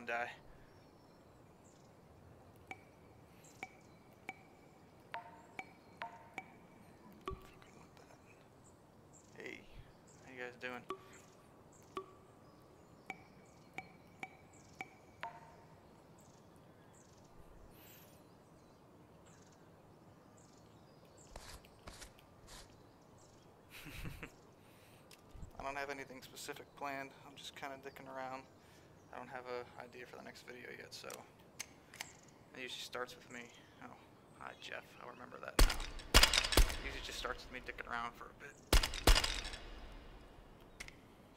one die. Fucking want that. Hey, how you guys doing? I don't have anything specific planned. I'm just kind of dicking around. I don't have an idea for the next video yet, so it usually starts with me. Oh, hi Jeff. I'll remember that now. It usually just starts with me dicking around for a bit.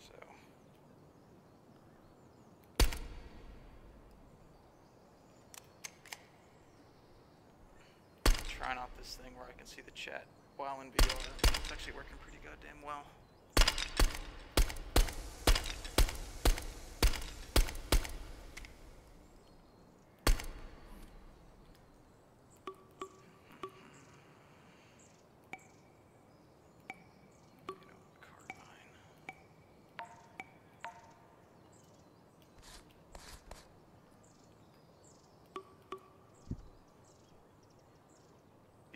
So trying out this thing where I can see the chat while in VR. It's actually working pretty goddamn well.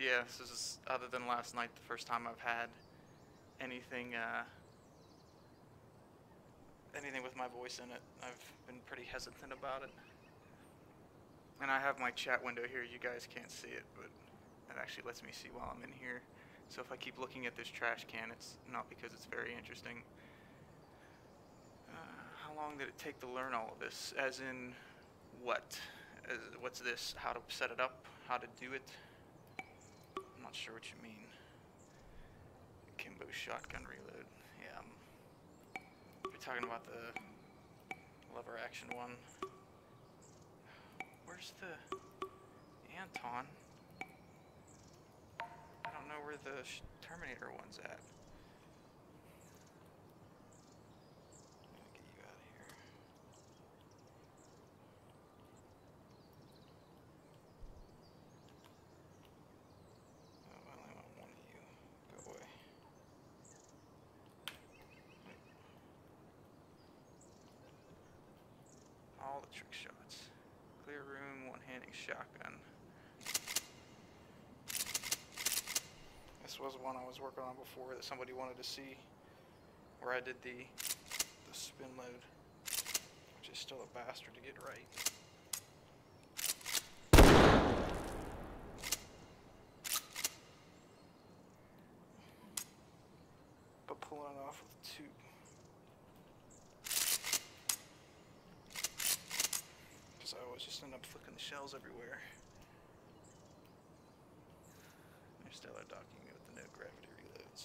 Yeah, this is, other than last night, the first time I've had anything anything with my voice in it. I've been pretty hesitant about it. And I have my chat window here. You guys can't see it, but it actually lets me see while I'm in here. So if I keep looking at this trash can, it's not because it's very interesting. How long did it take to learn all of this? As in what? What's this? How to set it up? How to do it? I'm not sure what you mean. Kimbo shotgun reload. Yeah, you're talking about the lever action one. Where's the Anton? I don't know where the Terminator one's at. Get you out of here. Oh, I only want one of you. Go away. All the trick shots. Clear room, one-handing shotgun. This was one I was working on before that somebody wanted to see, where I did the spin load, which is still a bastard to get right. But pulling it off with two. Because I always just end up flicking the shells everywhere. They're still docking me with the no gravity reloads.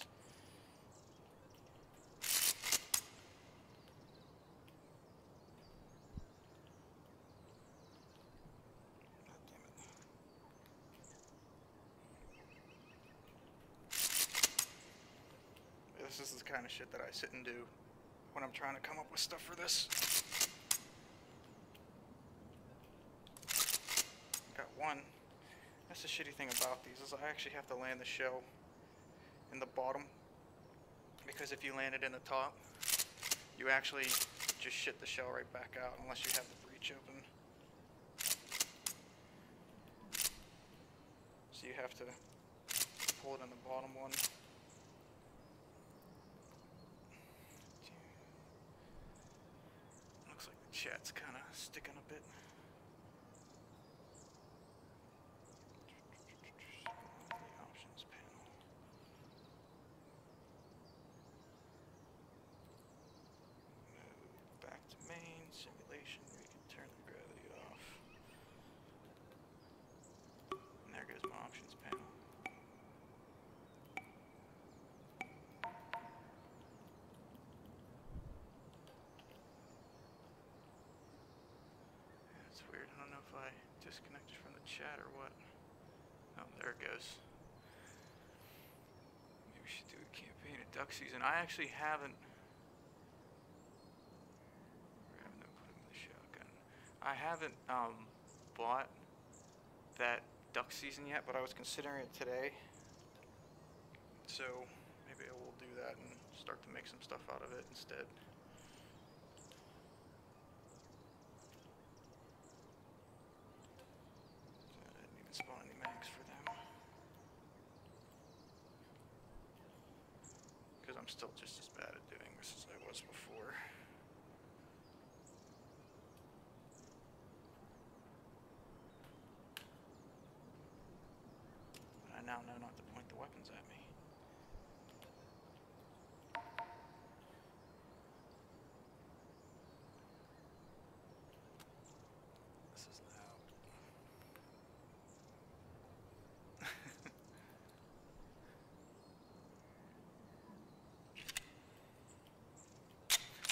God damn it. This is the kind of shit that I sit and do when I'm trying to come up with stuff for this. Got one. That's the shitty thing about these, is I actually have to land the shell in the bottom, because if you land it in the top, you actually just shit the shell right back out unless you have the breech open. So you have to pull it in the bottom one. Looks like the chat's kind of sticking a bit. I disconnected from the chat or what? Oh, there it goes. Maybe we should do a campaign at duck season. I actually haven't. No put him in the shotgun. I haven't bought that duck season yet, but I was considering it today. So maybe I will do that and start to make some stuff out of it instead. I'm still just as bad at doing this as I was before. But I now know not to point the weapons at me. This is loud.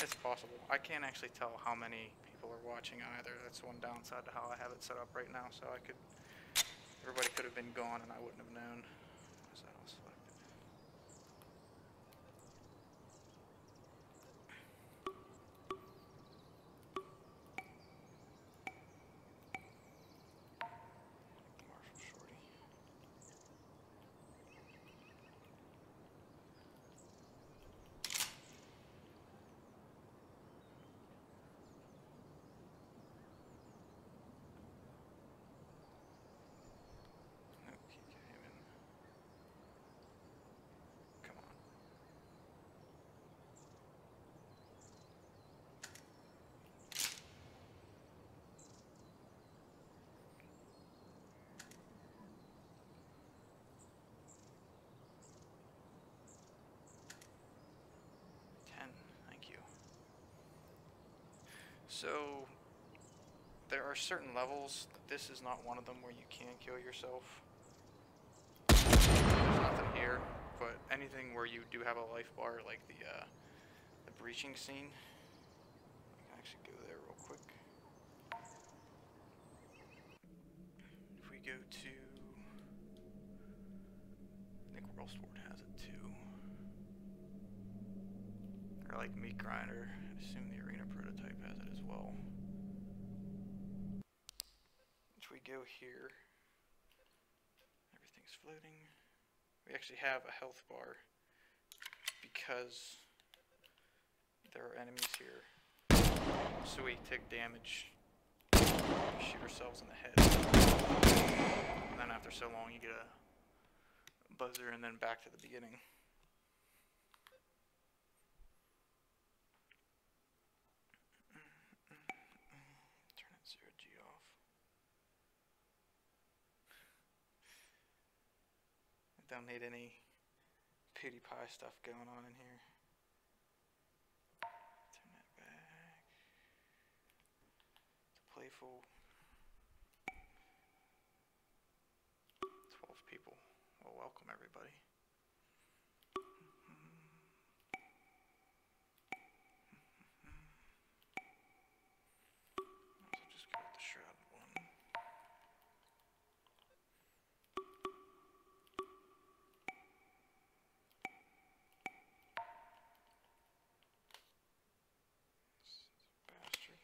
It's possible. I can't actually tell how many people are watching either. That's one downside to how I have it set up right now. So everybody could have been gone and I wouldn't have known. Is that all selected? Marshall Shorty. Nope, he came in. Come on. Thank you. So there are certain levels. This is not one of them where you can kill yourself. There's nothing here, but anything where you do have a life bar, like the breaching scene. I can actually go there real quick. If we go to, I think Worldsport has it too. Or like Meat Grinder. I assume the Arena prototype has it as well. If we go here, everything's floating. We actually have a health bar because there are enemies here. So we take damage, shoot ourselves in the head, and then after so long you get a buzzer and then back to the beginning. Turn it 0G off. I don't need any PewDiePie stuff going on in here. Turn that back to playful. 12 people. Well, welcome everybody. I'll just go with the shrouded one. Bastard.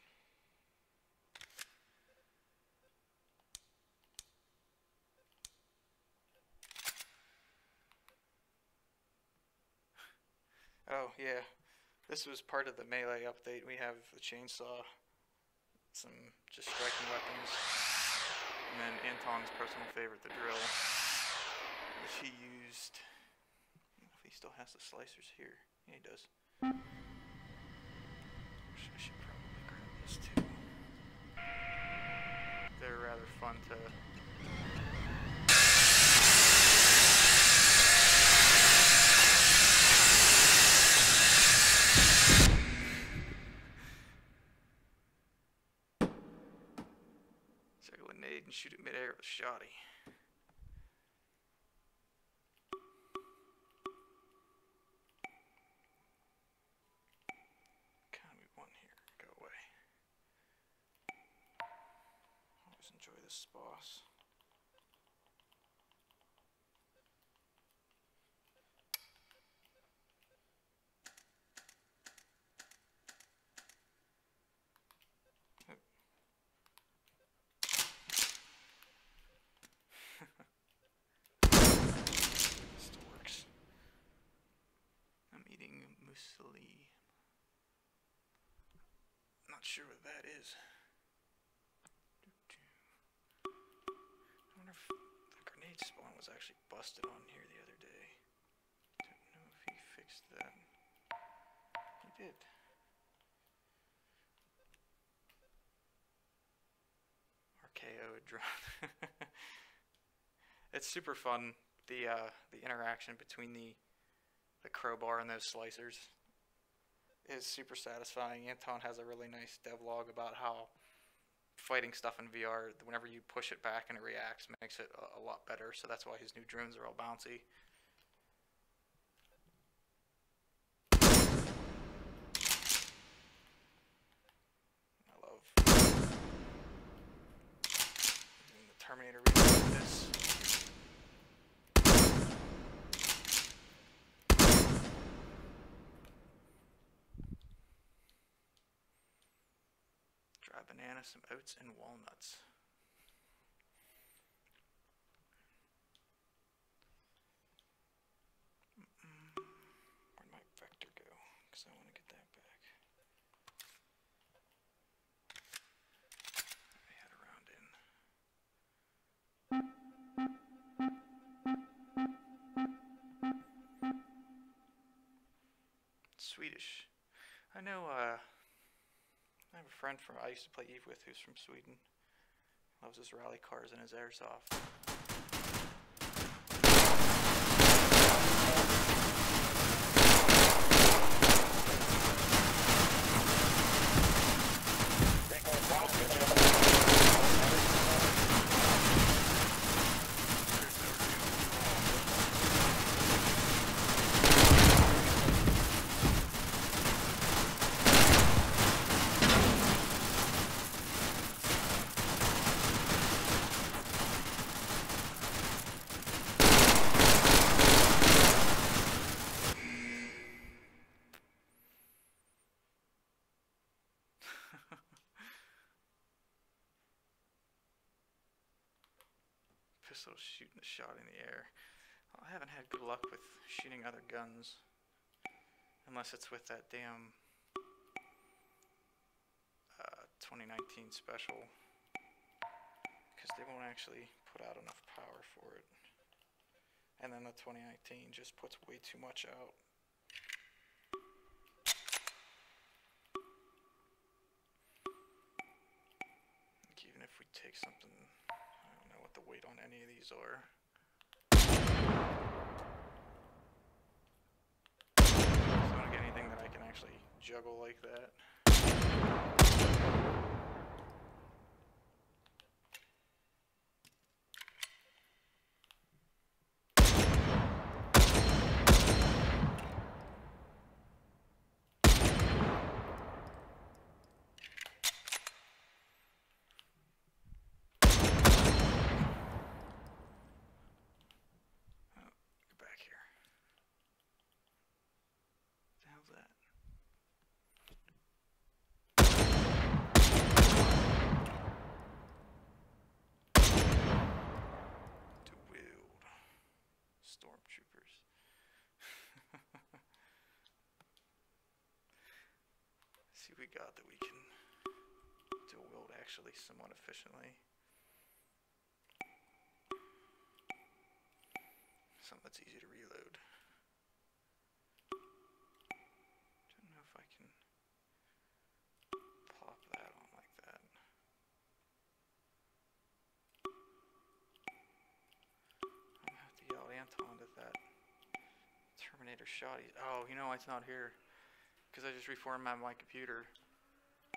Oh, yeah. This was part of the melee update. We have the chainsaw, some just striking weapons, and then Anton's personal favorite, the drill, which he used. I don't know if he still has the slicers here. Yeah, he does. I should probably grab this too. They're rather fun to and shoot it midair with a shotty. Kind of one here. Go away. Always enjoy this boss. Still works. I'm eating muesli. Not sure what that is. I wonder if the grenade spawn was actually busted on here the other day. Don't know if he fixed least that. He did. RKO drone. It's super fun. The interaction between the crowbar and those slicers is super satisfying. Anton has a really nice devlog about how fighting stuff in VR, whenever you push it back and it reacts, makes it a lot better. So that's why his new drones are all bouncy. I love doing the Terminator reload with this. Dry banana, some oats, and walnuts. Where'd my vector go? Because I want to get that back. Let me head around in. Swedish. I know, I have a friend I used to play Eve with who's from Sweden. Loves his rally cars and his airsoft. Pistol shooting a shot in the air. Well, I haven't had good luck with shooting other guns. Unless it's with that damn 2019 special. Because they won't actually put out enough power for it. And then the 2019 just puts way too much out. Like even if we take something, I don't know what the weight on any of these are. So I don't get anything that I can actually juggle like that. Stormtroopers. See what we got that we can dual wield actually somewhat efficiently. Something that's easy to reload. Don't know if I can pop that on like that. I'm gonna have to yell at Anton at that Terminator shot. Oh, you know it's not here because I just reformatted my computer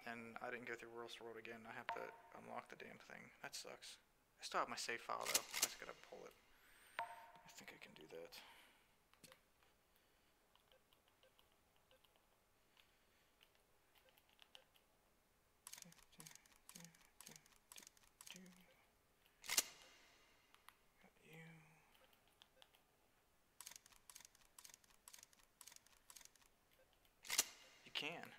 and I didn't go through World World again. I have to unlock the damn thing. That sucks. I still have my save file though. I just gotta pull it. I think I can do that. Can.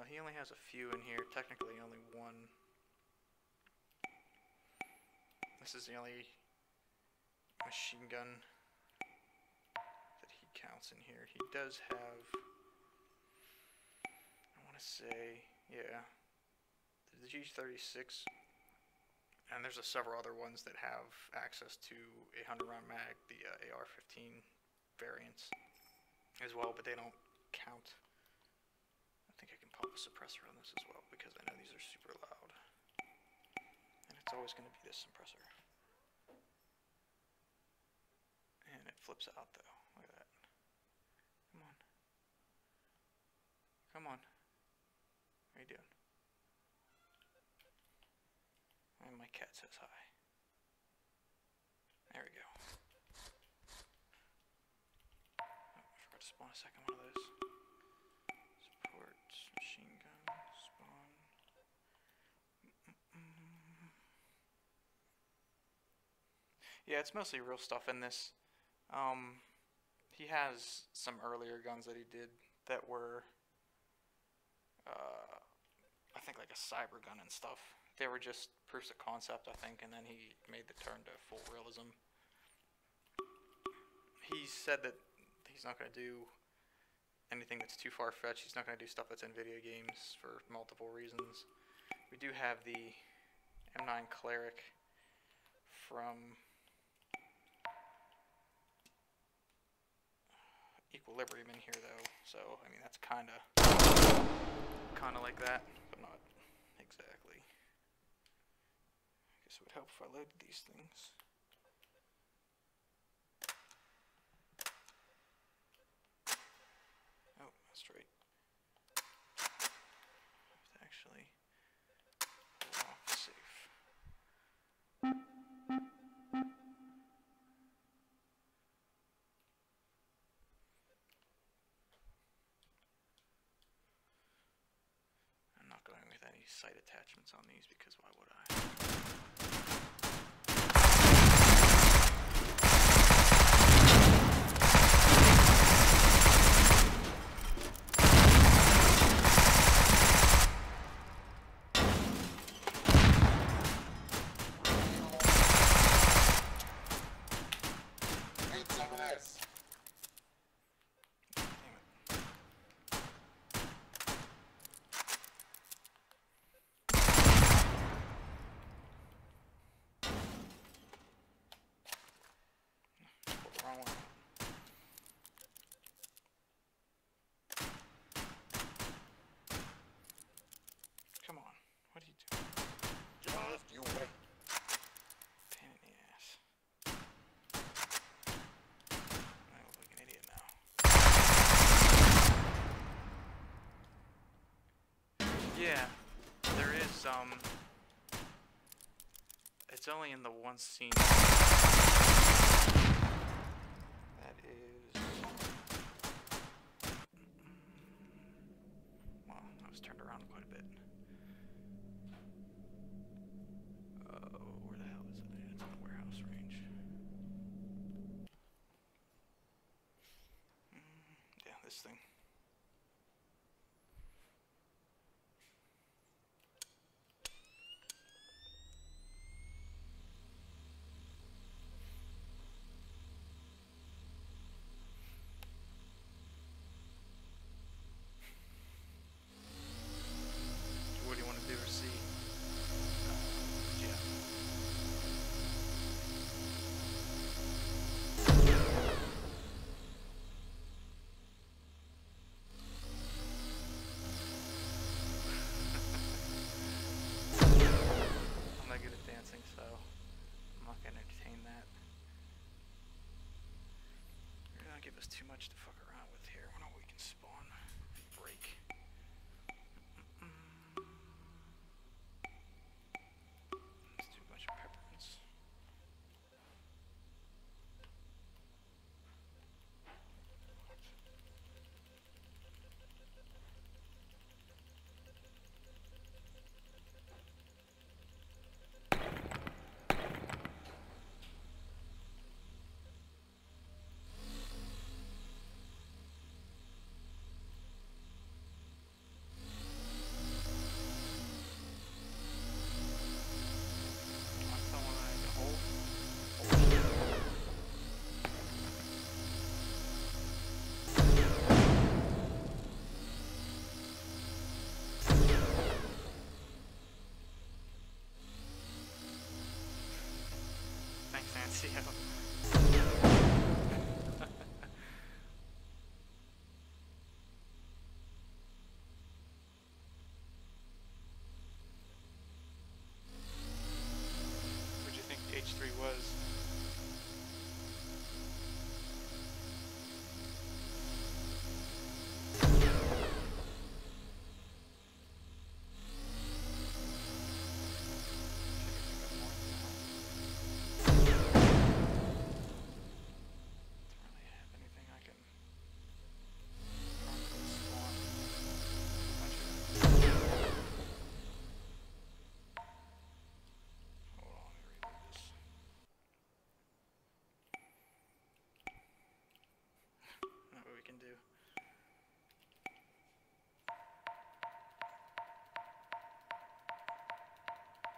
He only has a few in here, technically only one. This is the only machine gun that he counts in here. He does have, I want to say, yeah, the G36, and there's several other ones that have access to a 100 round mag, the AR-15 variants as well, but they don't count. I think I can pop a suppressor on this as well because I know these are super loud. And it's always going to be this suppressor. And it flips out though. Look at that. Come on. Come on. What are you doing? And my cat says hi. There we go. Oh, I forgot to spawn a second one of those. Support, machine gun, spawn. Yeah, it's mostly real stuff in this. He has some earlier guns that he did that were, I think like a cyber gun and stuff. They were just proofs of concept, I think, and then he made the turn to full realism. He said that he's not going to do anything that's too far-fetched. He's not going to do stuff that's in video games for multiple reasons. We do have the M9 Cleric from Equilibrium in here, though. So, I mean, that's kind of like that, but not exactly. I guess it would help if I loaded these things. Oh, that's right. I have to actually pull off the safe. I'm not going with any sight attachments on these because why would I? Come on, what are you doing? Just you wait. Pain in the ass. I look like an idiot now. Yeah, there is it's only in the one scene. That is, well, I was turned around quite a bit. Where the hell is it? It's in the warehouse range. Yeah, this thing. What do you want to do or see? Yeah. I'm not good at dancing, so I'm not gonna entertain that. You're gonna give us too much to fuck around with here. I know we can spawn break. Let's do a bunch of peppermints. Thanks, Nancy.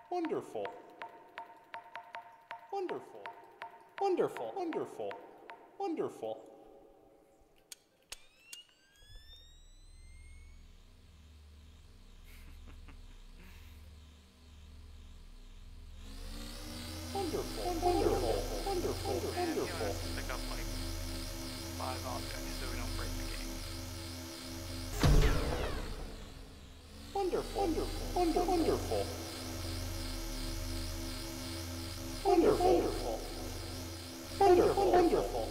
Wonderful. Wonderful. Wonderful. Wonderful. Wonderful. Wonderful. Wonderful. Wonderful. Man, you Wonderful. have to pick up like 5 objects so we don't break the game. Wonderful. Wonderful. Wonderful. Wonderful. Wonderful. Wonderful. Wonderful.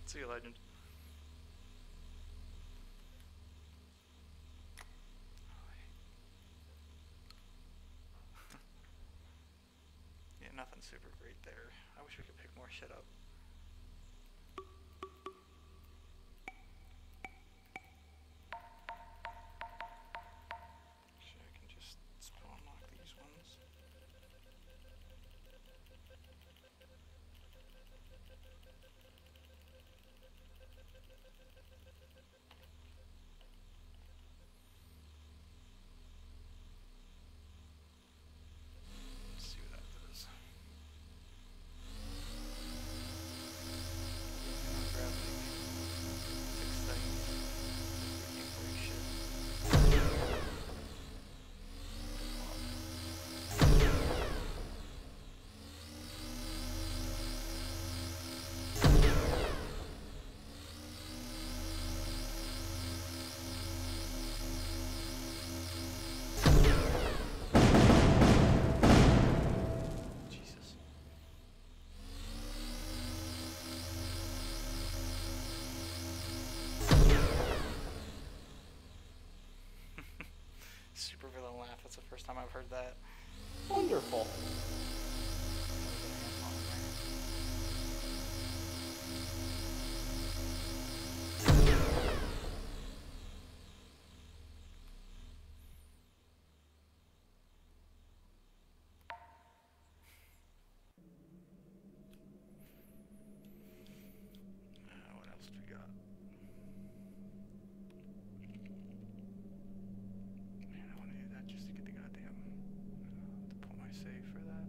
See you, legend. Yeah, nothing super great there. I wish we could pick more shit up. Actually, I can just spawn lock these ones. Let's see what that does. Grab like 6 things. We can't break shit. Jesus. Super villain laugh. That's the first time I've heard that. Wonderful. What else do we got? Man, I want to do that just to get the goddamn to pull my save for that.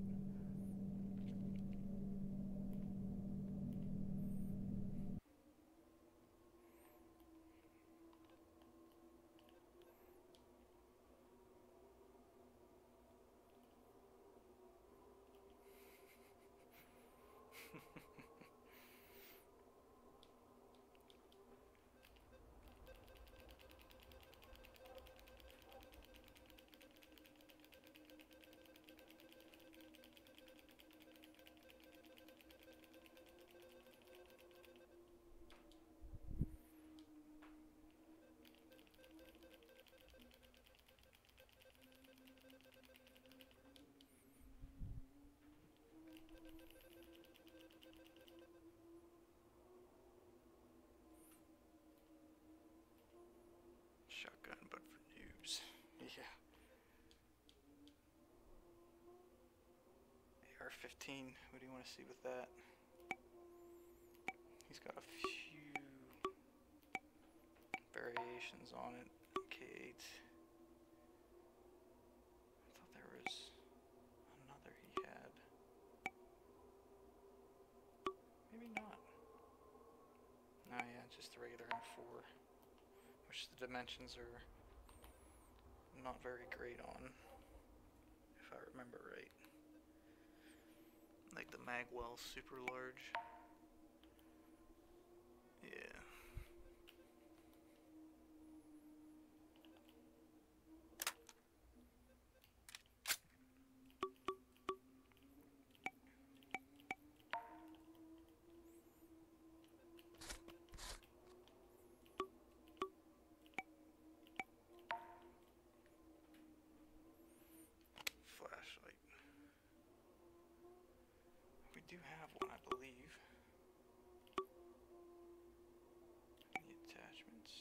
Shotgun, but for noobs. Yeah. AR-15. What do you want to see with that? He's got a few variations on it. K8. I thought there was another he had. Maybe not. No, yeah, just the regular M4. Which the dimensions are not very great on, if I remember right. Like the magwell's super large. Yeah. We do have one, I believe. Any attachments?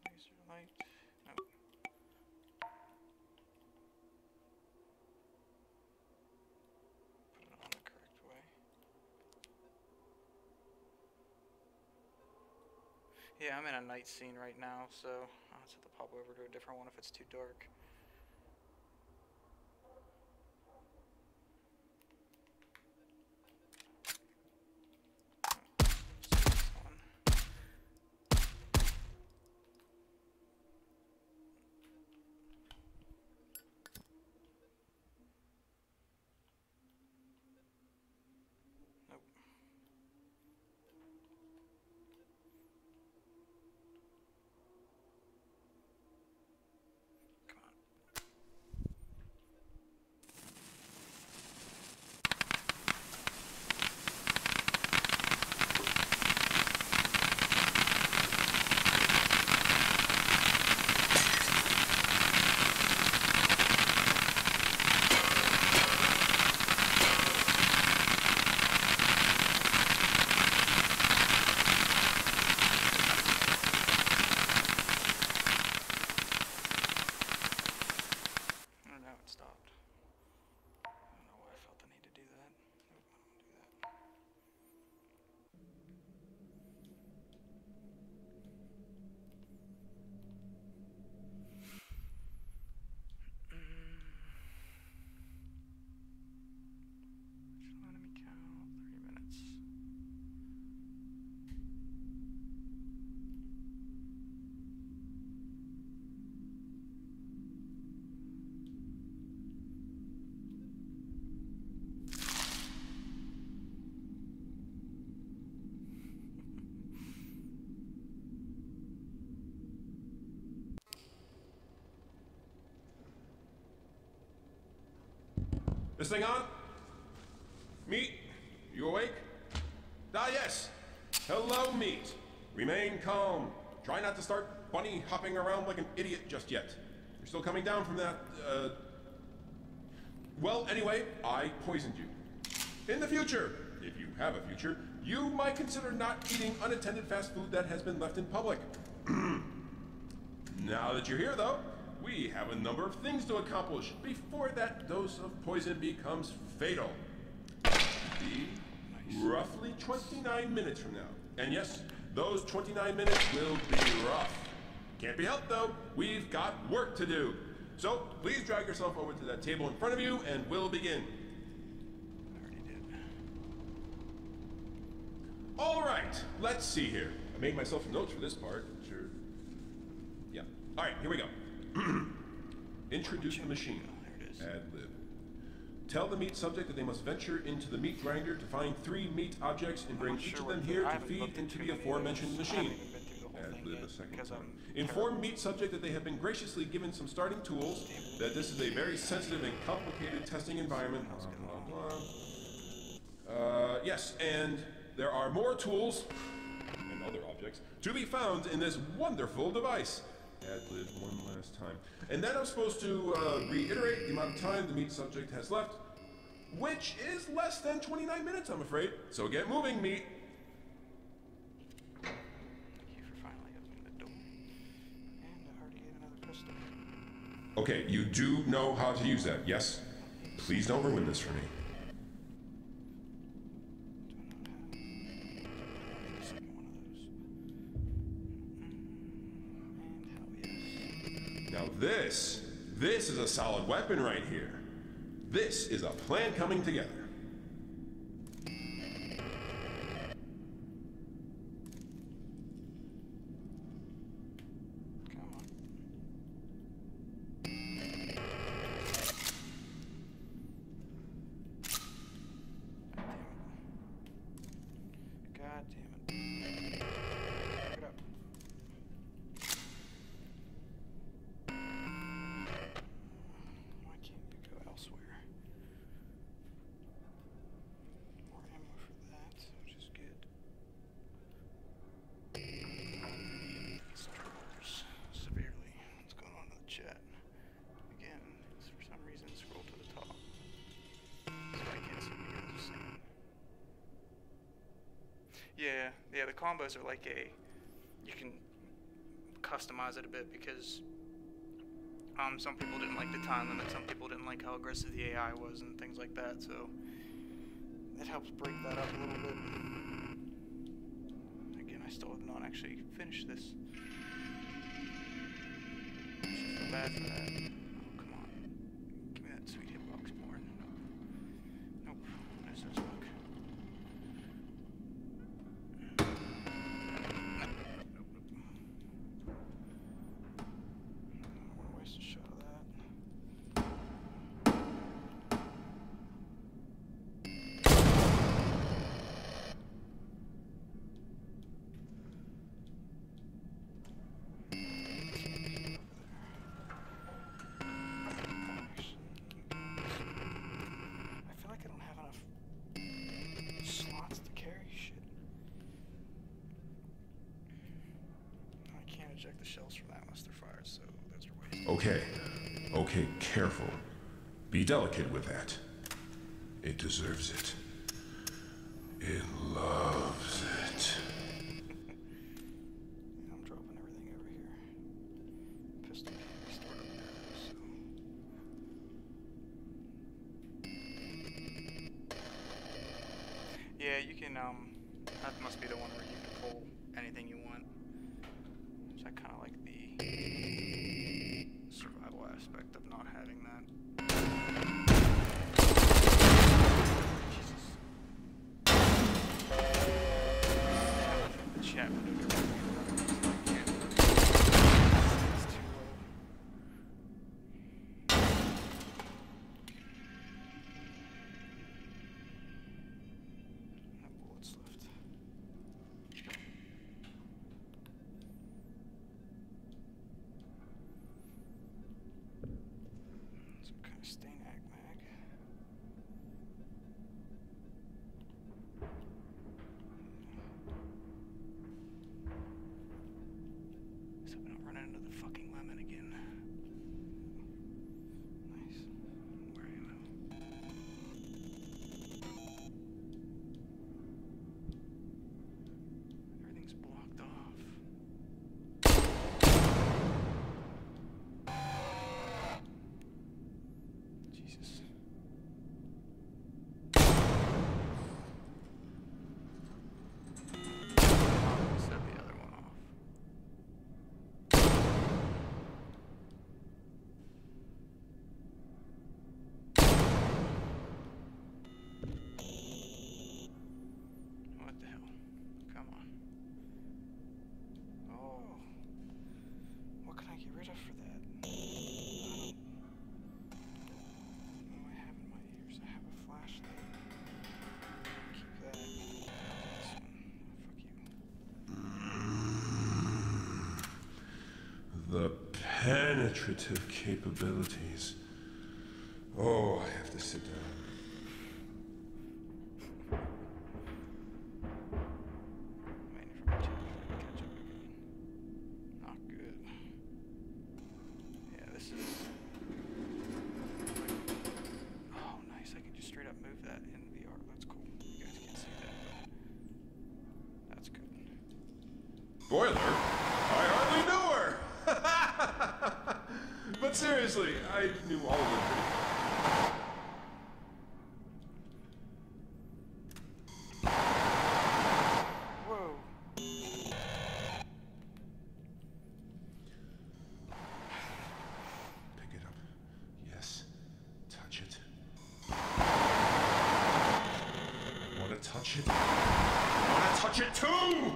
Laser light? Nope. Put it on the correct way. Yeah, I'm in a night scene right now, so I'll have to pop over to a different one if it's too dark. This thing on? Meat, you awake? Ah, yes. Hello, Meat. Remain calm. Try not to start bunny hopping around like an idiot just yet. You're still coming down from that, Well, anyway, I poisoned you. In the future, if you have a future, you might consider not eating unattended fast food that has been left in public. Now that you're here, though, we have a number of things to accomplish before that dose of poison becomes fatal. Be roughly 29 minutes from now. And yes, those 29 minutes will be rough. Can't be helped, though. We've got work to do. So please drag yourself over to that table in front of you, and we'll begin. I already did. All right, let's see here. I made myself some notes for this part. Sure. Yeah. All right, here we go. Introduce the machine. There it is. Ad lib. Tell the meat subject that they must venture into the meat grinder to find 3 meat objects and bring each of them here to feed into the aforementioned machine. Ad lib a second time. Inform meat subject that they have been graciously given some starting tools, that this is a very sensitive and complicated testing environment. Blah, blah, blah. Yes, and there are more tools and other objects to be found in this wonderful device. Ad lib one last time. And then I'm supposed to reiterate the amount of time the meat subject has left, which is less than 29 minutes, I'm afraid. So get moving, meat. Thank you for finally opening the door. And I already gave another pistol. Okay, you do know how to use that, yes? Please don't ruin this for me. Now this is a solid weapon right here. This is a plan coming together. Come on. God damn it. Pick it up. Why can't you go elsewhere? combos are like you can customize it a bit because some people didn't like the time limit, some people didn't like how aggressive the AI was and things like that, so it helps break that up a little bit. Again, I still have not actually finished this. I feel bad for that. Oh, come on. Give me that sweet hitbox board. Nope. What is this book? The shells from that unless they're fired, so those are wasted. Okay. Okay, careful. Be delicate with that. It deserves it. It loves it. Yeah, I'm dropping everything over here. Pistol can't be stored up there, so. Yeah, you can, that must be the one where you can pull anything you want. So I kind of like the survival aspect of not having that. Jesus. The chat window there. It's too low. No bullets left. Some kind of stain ag mag. So we don't run into the fucking lemon again. Nice. Where am I? Everything's blocked off. Jesus. Set the other one off. What the hell? Come on. Oh. What can I get rid of for that? What do I have in my ears? I have a flashlight. Keep that. This one. Fuck you. The penetrative capabilities. Oh, I have to sit down. Waiting for my chat to catch up again. Not good. Yeah, this is. Oh, nice. I can just straight up move that in VR. That's cool. You guys can't see that, but that's good. Boiler? I hardly knew her! But seriously, I knew all of it pretty well. Whoa. Pick it up. Yes. Touch it. Wanna touch it? Wanna touch it too!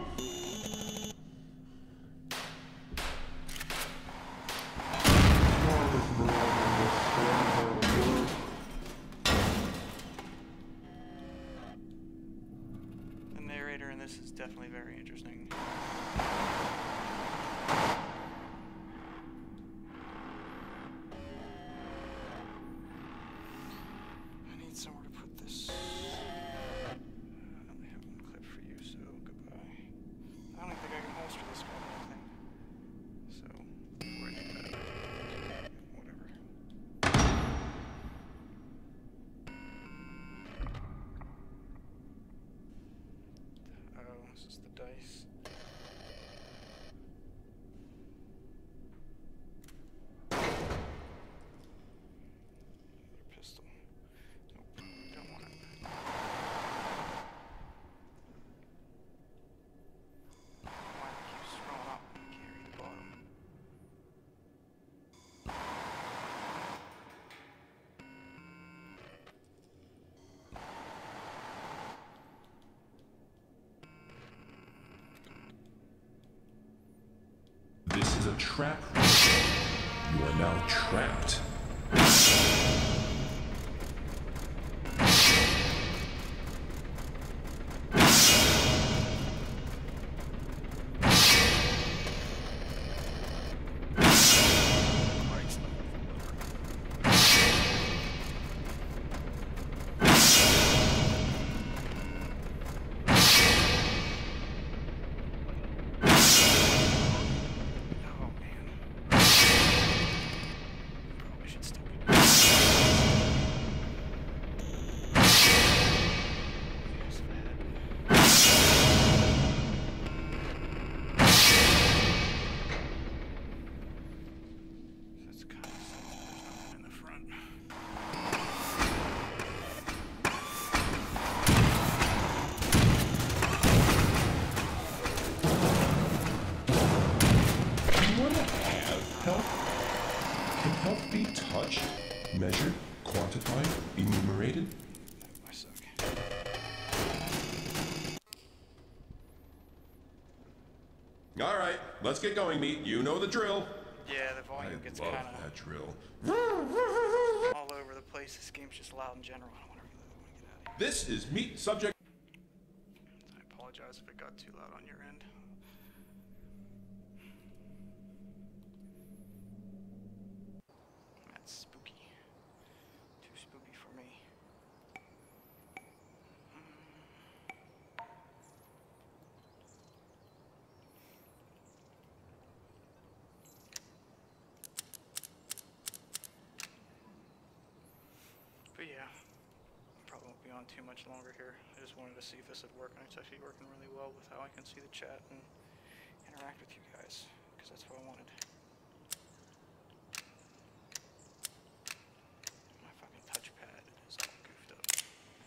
The narrator in this is definitely very interesting. I need somewhere to put this. I only have one clip for you, so goodbye. I don't even think I can holster this one or anything. So, before I do that, whatever. Oh, this is is the dice. Another pistol. Nope, don't want it. Why do it keep scrolling up? I can't read the bottom. This is a trap. You are now trapped. Measured, quantified, enumerated? I suck. All right, let's get going, Meat. You know the drill. Yeah, the volume gets kind of that drill. all over the place. This game's just loud in general. I don't want to reload. I want to get out of here. This is Meat Subject. I apologize if it got too loud on your end. That's spooky. Too spooky for me. But yeah, probably won't be on too much longer here. I just wanted to see if this would work, and it's actually working really well with how I can see the chat and interact with you guys, because that's what I wanted. My fucking touchpad is all goofed up.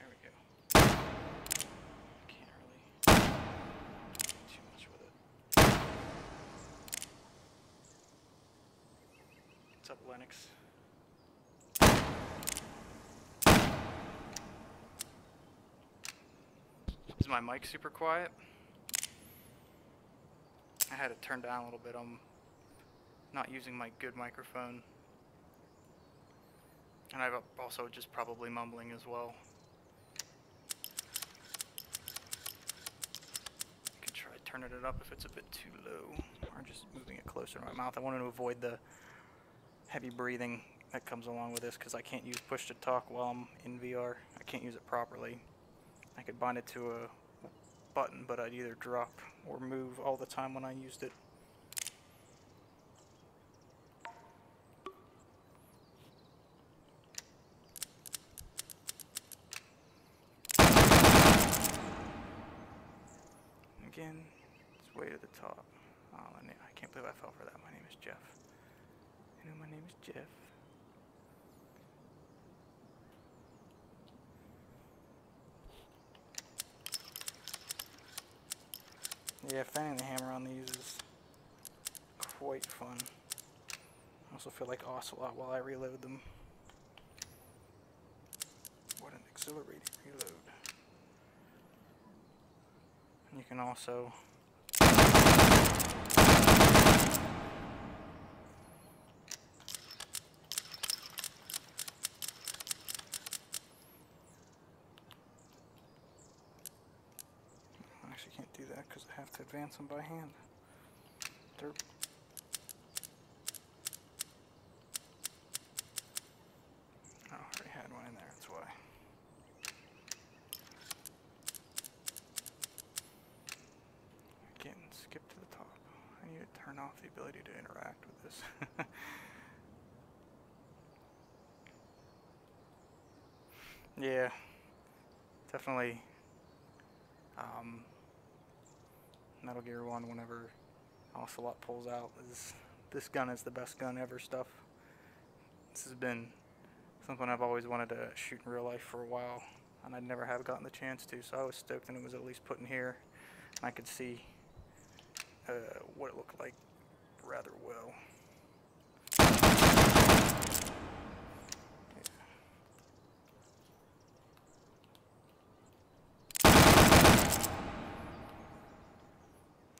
There we go. Can't really do too much with it. What's up, Lennox? Is my mic super quiet? I had it turned down a little bit. I'm not using my good microphone. And I've also just probably mumbling as well. I can try turning it up if it's a bit too low, or just moving it closer to my mouth. I wanted to avoid the heavy breathing that comes along with this, because I can't use push to talk while I'm in VR. I can't use it properly. I could bind it to a button, but I'd either drop or move all the time when I used it. Again, it's way to the top. Oh, I can't believe I fell for that. My name is Jeff. You know, my name is Jeff. Yeah, fanning the hammer on these is quite fun. I also feel like Ocelot while I reload them. What an exhilarating reload. And you can also can't do that because I have to advance them by hand. Derp. Oh, I already had one in there, that's why. Again, skip to the top. I need to turn off the ability to interact with this. Yeah, definitely Metal Gear 1 whenever Ocelot pulls out. This gun is the best gun ever stuff. This has been something I've always wanted to shoot in real life for a while, and I'd never have gotten the chance to, so I was stoked and it was at least put in here. I could see what it looked like rather well.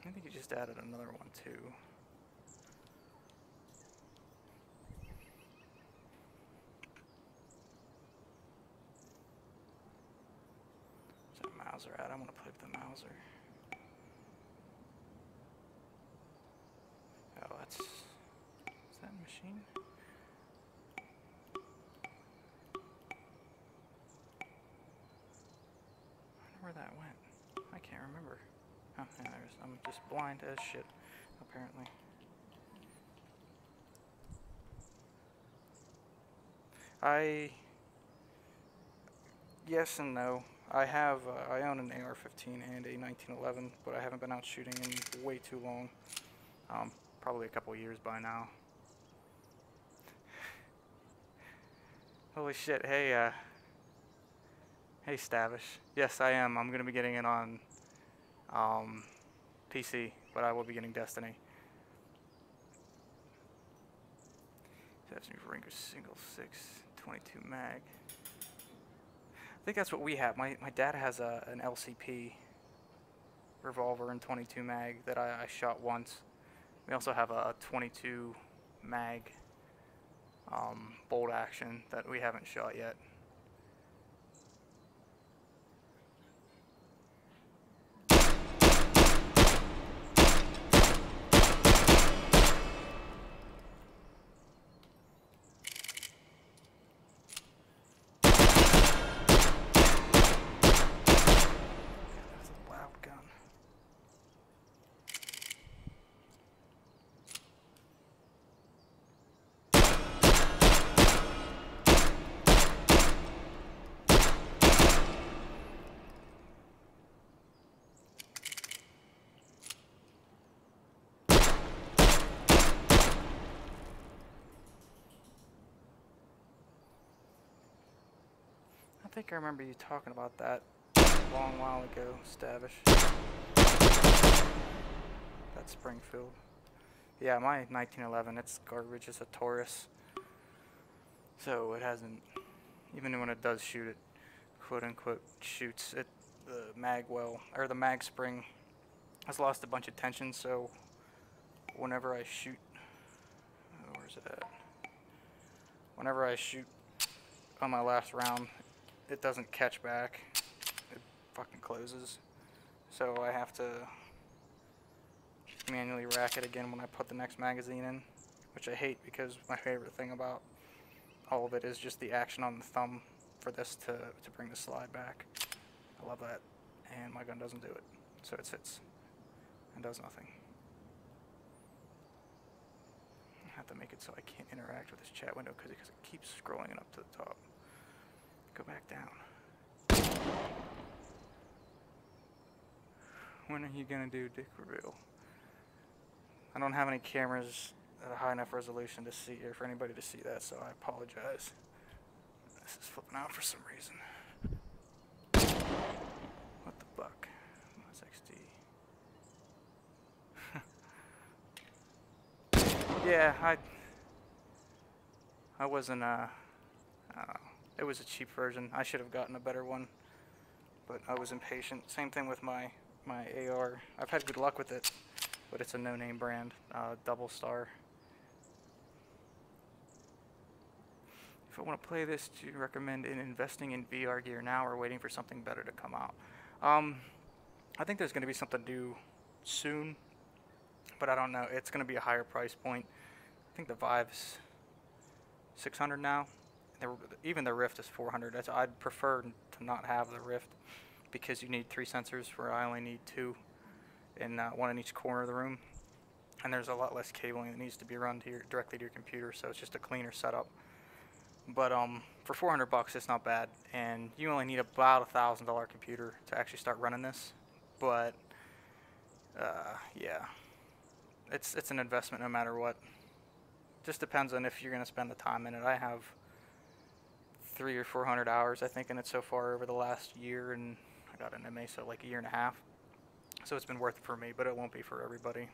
I think he just added another one too. Is that Mauser at? I'm gonna play with the Mauser. Oh, is that a machine? I wonder where that went. I can't remember. Oh, yeah, I'm just blind as shit, apparently. Yes and no. I own an AR-15 and a 1911, but I haven't been out shooting in way too long. Probably a couple years by now. Holy shit, hey Stavish. Yes, I am. I'm gonna be getting it on PC, but I will be getting Destiny. That's new Ringo single 6.22 mag. I think that's what we have. My dad has an LCP revolver and 22 mag that I shot once. We also have a 22 mag bolt action that we haven't shot yet. I think I remember you talking about that a long while ago, Stavish. That's Springfield. Yeah, my 1911, it's garbage. It's a Taurus. So it hasn't, even when it does shoot, it quote unquote shoots it, the mag well, or the mag spring has lost a bunch of tension, so whenever I shoot, where's it at? Whenever I shoot on my last round, it doesn't catch back. It fucking closes. So I have to manually rack it again when I put the next magazine in, which I hate because my favorite thing about all of it is just the action on the thumb for this to bring the slide back. I love that. And my gun doesn't do it. So it sits and does nothing. I have to make it so I can't interact with this chat window because it keeps scrolling it up to the top. Go back down. When are you gonna do dick reveal? I don't have any cameras at a high enough resolution to see, or for anybody to see that, so I apologize. This is flipping out for some reason. What the fuck? What's XD? Yeah, I wasn't, it was a cheap version. I should have gotten a better one, but I was impatient. Same thing with my AR. I've had good luck with it, but it's a no-name brand, Double Star. If I want to play this, do you recommend investing in VR gear now or waiting for something better to come out? I think there's going to be something new soon, but I don't know. It's going to be a higher price point. I think the Vive's $600 now. Even the Rift is $400. I'd prefer to not have the Rift because you need 3 sensors where I only need 2, and one in each corner of the room. And there's a lot less cabling that needs to be run directly to your computer, so it's just a cleaner setup. But for $400, it's not bad, and you only need about $1,000 computer to actually start running this. But Yeah. It's an investment no matter what. Just depends on if you're gonna spend the time in it. I have 300 or 400 hours, I think, in it so far over the last year, and I got an MA, so like a year and a half. So it's been worth it for me, but it won't be for everybody.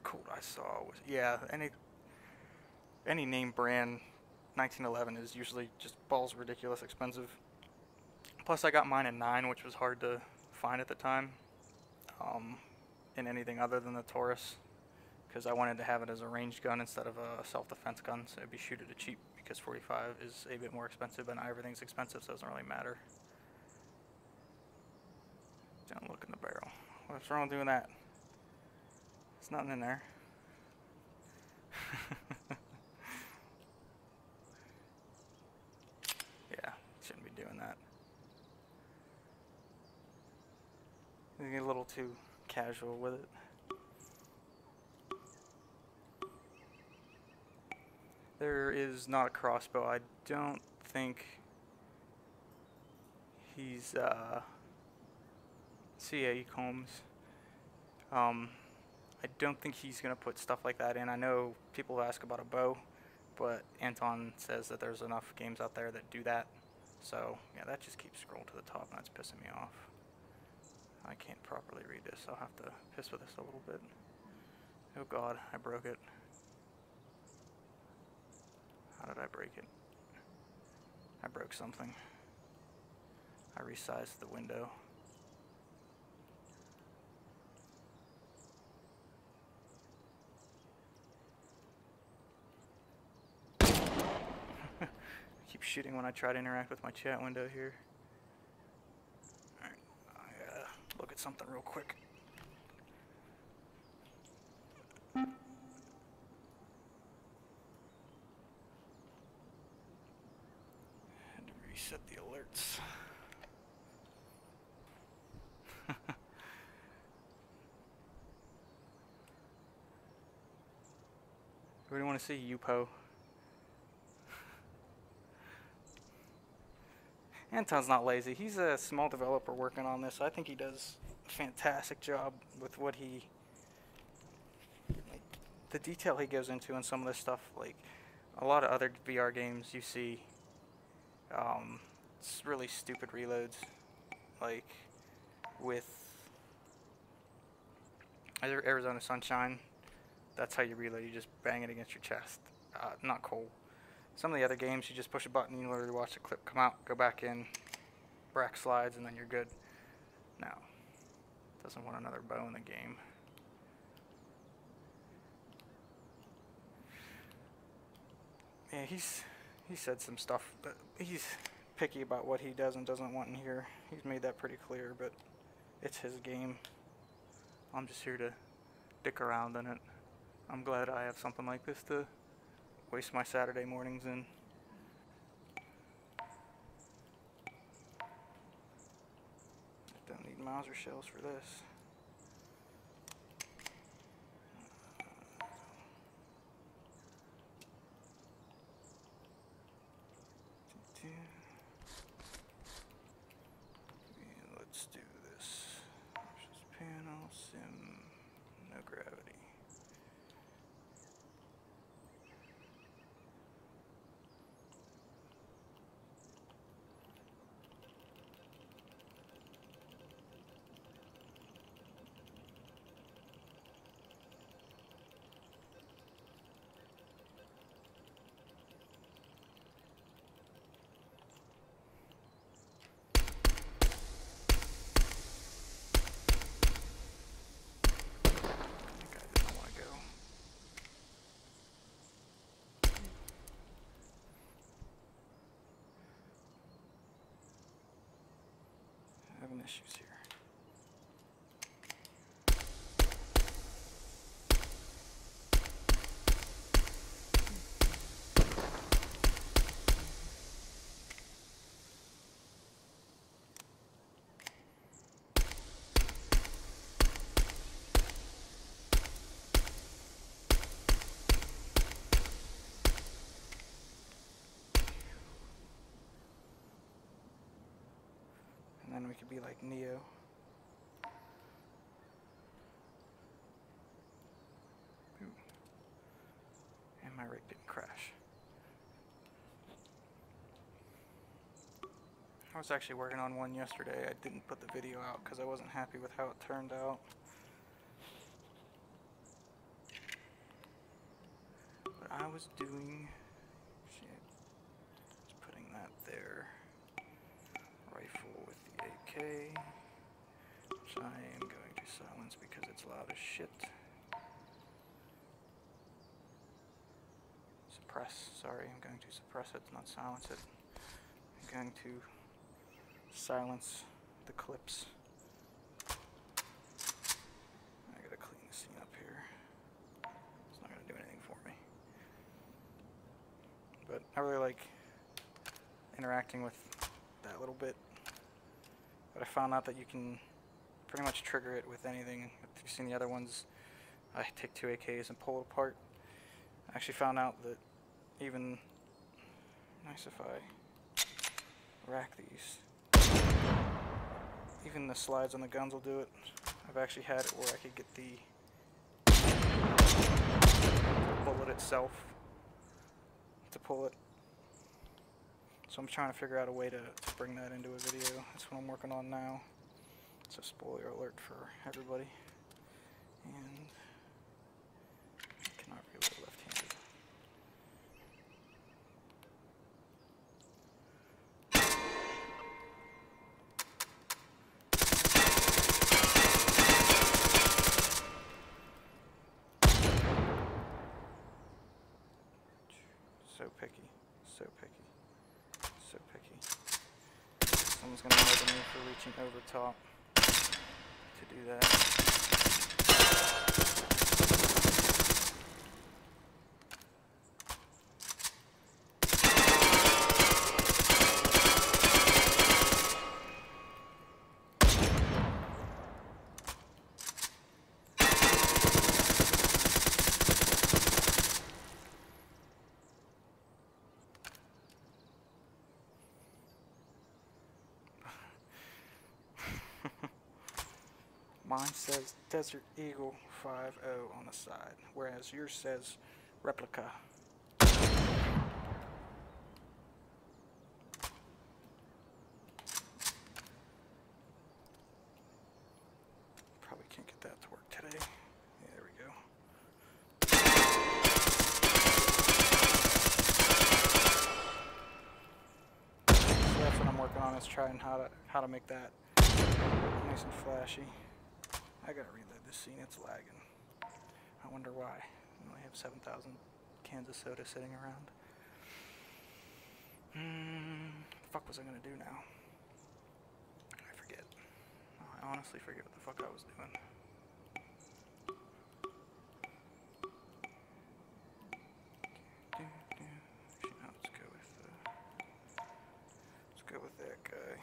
Cool. I saw was, yeah, any name brand 1911 is usually just balls ridiculous expensive. Plus I got mine in 9, which was hard to find at the time, in anything other than the Taurus, because I wanted to have it as a ranged gun instead of a self-defense gun, so it'd be shoot at a cheap, because 45 is a bit more expensive, and everything's expensive, so it doesn't really matter. Don't look in the barrel. What's wrong with doing that? There's nothing in there. Yeah, shouldn't be doing that. You get a little too casual with it. There is not a crossbow. I don't think he's CA Combs. I don't think he's gonna put stuff like that in. I know people ask about a bow, but Anton says that there's enough games out there that do that. So yeah, that just keeps scrolling to the top, and that's pissing me off. I can't properly read this. I'll have to piss with this a little bit. Oh god, I broke it. How did I break it? I broke something. I resized the window. Keep shooting when I try to interact with my chat window here. Alright, I gotta look at something real quick. Had to reset the alerts. Everybody want to see Yupo? Anton's not lazy. He's a small developer working on this. I think he does a fantastic job with what he, like, the detail he goes into in some of this stuff. Like a lot of other VR games you see, it's really stupid reloads. Like with Arizona Sunshine, that's how you reload. You just bang it against your chest. Not cool. Some of the other games, you just push a button, you literally watch the clip come out, go back in, brack slides, and then you're good. No. Doesn't want another bow in the game. Yeah, he said some stuff, but he's picky about what he does and doesn't want in here. He's made that pretty clear, but it's his game. I'm just here to dick around in it. I'm glad I have something like this to waste my Saturday mornings in. I don't need Mauser shells for this. Let's do this. Versus panel, sim, no gravity. Having issues here. And then we can be like Neo. Ooh. And my rig didn't crash. I was actually working on one yesterday. I didn't put the video out because I wasn't happy with how it turned out. But I was doing... shit. Just putting that there. Rifle with the AK, which I am going to silence because it's loud as shit. Suppress, sorry, I'm going to suppress it, not silence it. I'm going to silence the clips. I gotta clean the scene up here. It's not gonna do anything for me. But I really like interacting with that little bit. But I found out that you can pretty much trigger it with anything. If you've seen the other ones, I take 2 AKs and pull it apart. I actually found out that even, nice if I rack these, even the slides on the guns will do it. I've actually had it where I could get the bullet itself to pull it. So I'm trying to figure out a way to bring that into a video. That's what I'm working on now. So spoiler alert for everybody. And I cannot reload left-handed. So picky, so picky. So picky. Someone's gonna murder me for reaching over top to do that. Mine says Desert Eagle 5.0 on the side, whereas yours says Replica. Probably can't get that to work today. Yeah, there we go. So that's what I'm working on, is trying how to make that nice and flashy. I gotta reload this scene, it's lagging. I wonder why. I only have 7,000 cans of soda sitting around. What the fuck was I gonna do now? I forget. I honestly forget what the fuck I was doing. Actually, no, let's go with that guy.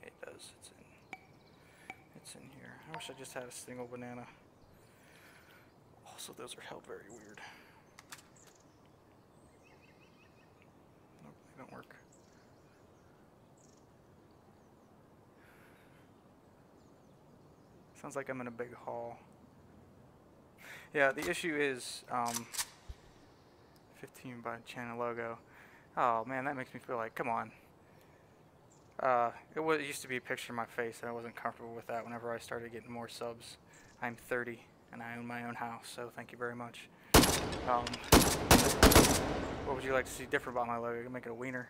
It does. It's in here. I wish I just had a single banana. Also, those are held very weird. Nope, they don't work. Sounds like I'm in a big hall. Yeah, the issue is 15 by channel logo. Oh man, that makes me feel like, come on. It used to be a picture of my face, and I wasn't comfortable with that whenever I started getting more subs. I'm 30, and I own my own house, so thank you very much. What would you like to see different about my logo? You can make it a wiener,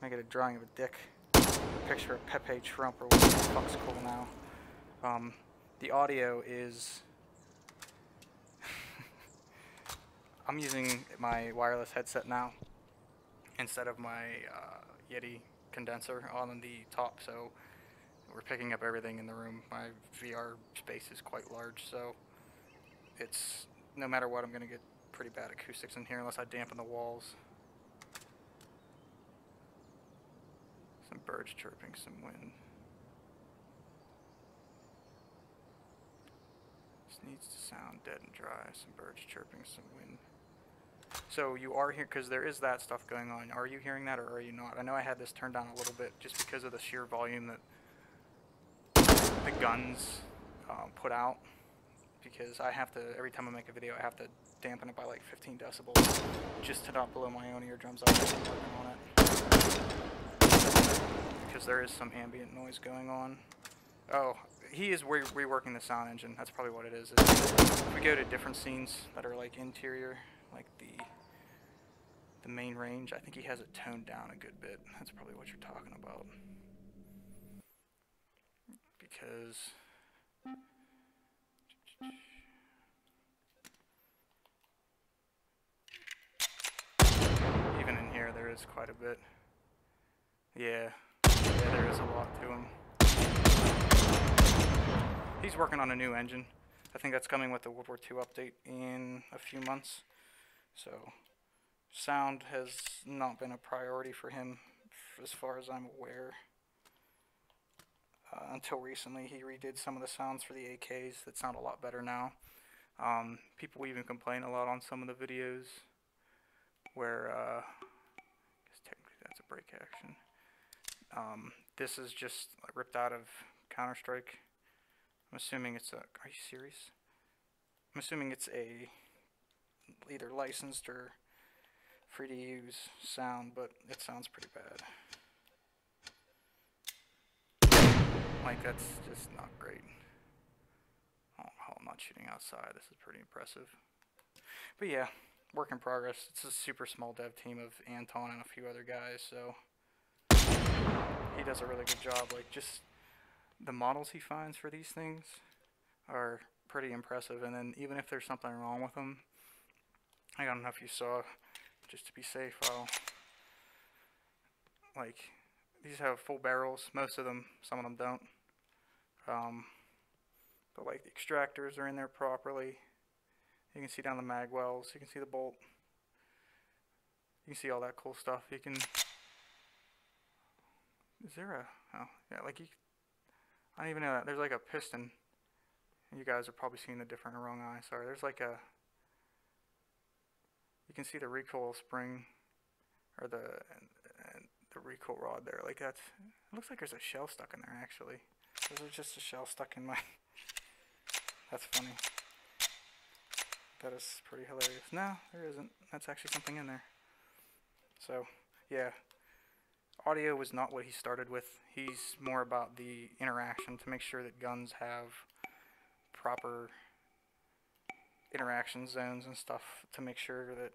make it a drawing of a dick, a picture of Pepe Trump, or whatever the fuck's cool now. The audio is... I'm using my wireless headset now, instead of my Yeti condenser on the top, so we're picking up everything in the room. My VR space is quite large, so it's, no matter what, I'm going to get pretty bad acoustics in here unless I dampen the walls. Some birds chirping, some wind. needs to sound dead and dry. Some birds chirping, some wind. So you are here, because there is that stuff going on. Are you hearing that, or are you not? I know I had this turned down a little bit just because of the sheer volume that the guns put out. Because I have to, every time I make a video, I have to dampen it by like 15 decibels just to not blow my own eardrums out. I'm working on it. Because there is some ambient noise going on. Oh, he is reworking the sound engine. That's probably what it is. If we go to different scenes that are like interior, like the main range, I think he has it toned down a good bit. That's probably what you're talking about. Because even in here there is quite a bit. Yeah, there is a lot to him. He's working on a new engine. I think that's coming with the World War II update in a few months. So sound has not been a priority for him as far as I'm aware. Until recently, he redid some of the sounds for the AKs that sound a lot better now. People even complain a lot on some of the videos where, I guess technically that's a break action. This is just ripped out of Counter-Strike. I'm assuming it's a, are you serious? I'm assuming it's a either licensed or free to use sound, but it sounds pretty bad. Like, that's just not great. Oh, I'm not shooting outside. This is pretty impressive. But yeah, work in progress. It's a super small dev team of Anton and a few other guys, so he does a really good job. Like, just the models he finds for these things are pretty impressive. And then even if there's something wrong with them, I don't know if you saw, just to be safe, like, these have full barrels, most of them, some of them don't. But like the extractors are in there properly. You can see down the mag wells, you can see the bolt. You can see all that cool stuff. You can, is there a, oh, yeah, like I don't even know that. There's like a piston. You guys are probably seeing the different in the wrong eye, sorry. There's like a, you can see the recoil spring, or the recoil rod there. Like that's, it looks like there's a shell stuck in there actually. There's just a shell stuck in my, that's funny. That is pretty hilarious. No, there isn't. That's actually something in there. So, yeah. Audio was not what he started with. He's more about the interaction to make sure that guns have proper interaction zones and stuff to make sure that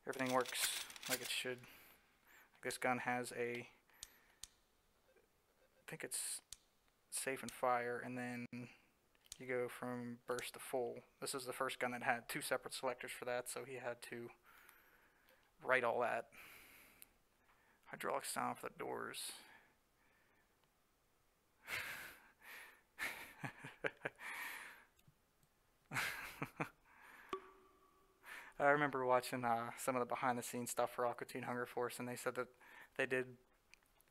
everything works like it should. This gun has a, I think it's safe and fire, and then you go from burst to full. This is the first gun that had two separate selectors for that, so he had to write all that. Hydraulic sound for the doors. I remember watching some of the behind the scenes stuff for Aqua Teen Hunger Force, and they said that they did,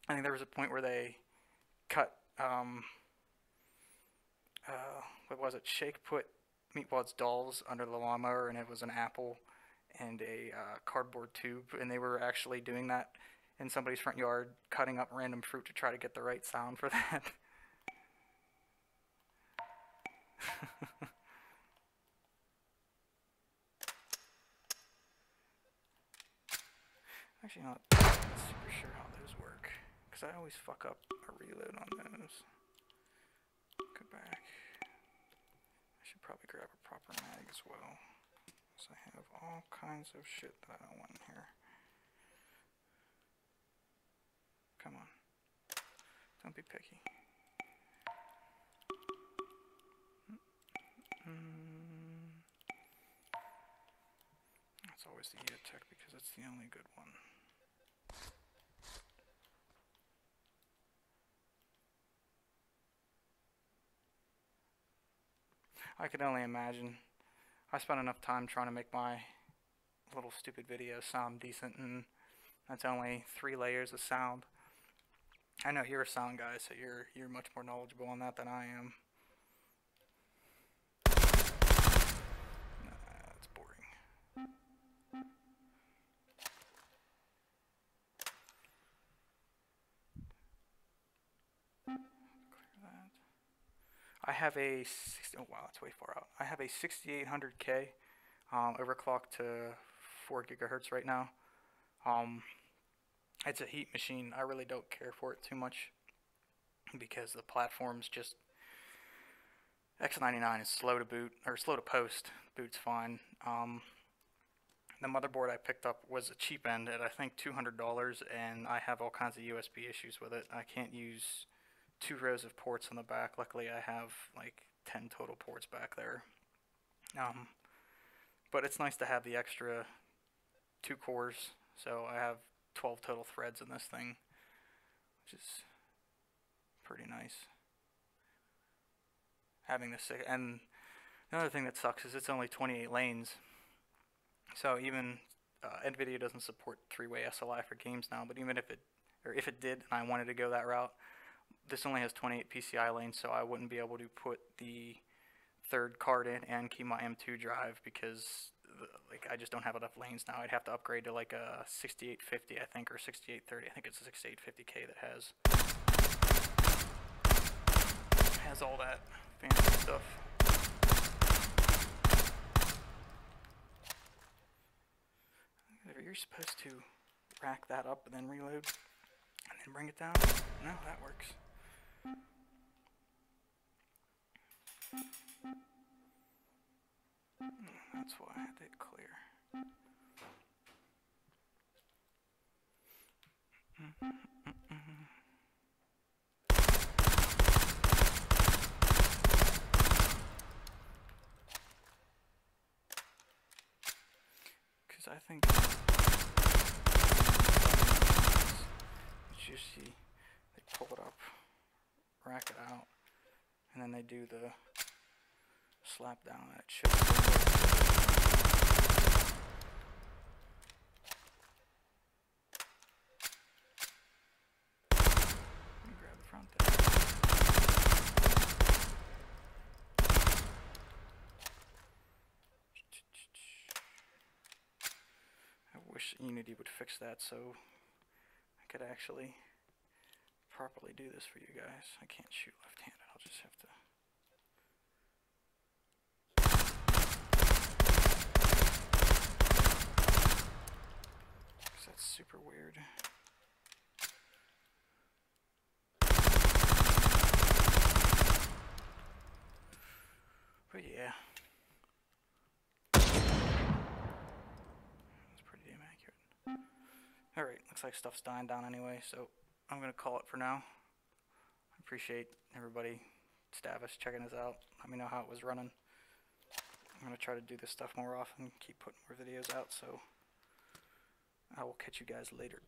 I think there was a point where they cut, what was it, Shake put Meatwad's dolls under the lawnmower, and it was an apple and a cardboard tube, and they were actually doing that in somebody's front yard, cutting up random fruit to try to get the right sound for that. Actually, not super sure how those work, because I always fuck up a reload on those. Go back. I should probably grab a proper mag as well, because I have all kinds of shit that I don't want in here. Come on. Don't be picky. That's always the EOTech because it's the only good one. I could only imagine. I spent enough time trying to make my little stupid video sound decent, and that's only 3 layers of sound. I know you're a sound guy, so you're much more knowledgeable on that than I am. I have a oh wow, that's way far out. I have a 6800K overclocked to 4 gigahertz right now. It's a heat machine. I really don't care for it too much because the platform's just X99 is slow to boot or slow to post. Boot's fine. The motherboard I picked up was a cheap end at I think $200, and I have all kinds of USB issues with it. I can't use 2 rows of ports on the back. Luckily, I have like 10 total ports back there. But it's nice to have the extra 2 cores, so I have 12 total threads in this thing, which is pretty nice. Having this, and another thing that sucks is it's only 28 lanes. So even NVIDIA doesn't support 3-way SLI for games now, but even if it did and I wanted to go that route, this only has 28 PCI lanes, so I wouldn't be able to put the 3rd card in and keep my M2 drive because like I just don't have enough lanes now. I'd have to upgrade to like a 6850, I think, or 6830. I think it's a 6850K that has all that fancy stuff. You're supposed to rack that up and then reload and then bring it down. No, that works. That's why I had it clear. Because I think you see, they pull it up, rack it out, and then they do the slap down, and it should grab the front there. I wish Unity would fix that so I could actually properly do this for you guys. I can't shoot left-handed, I'll just have to. Because that's super weird. But yeah. Alright, looks like stuff's dying down anyway, so I'm going to call it for now. I appreciate everybody, Stavis, checking this out. Let me know how it was running. I'm going to try to do this stuff more often, keep putting more videos out, so I will catch you guys later.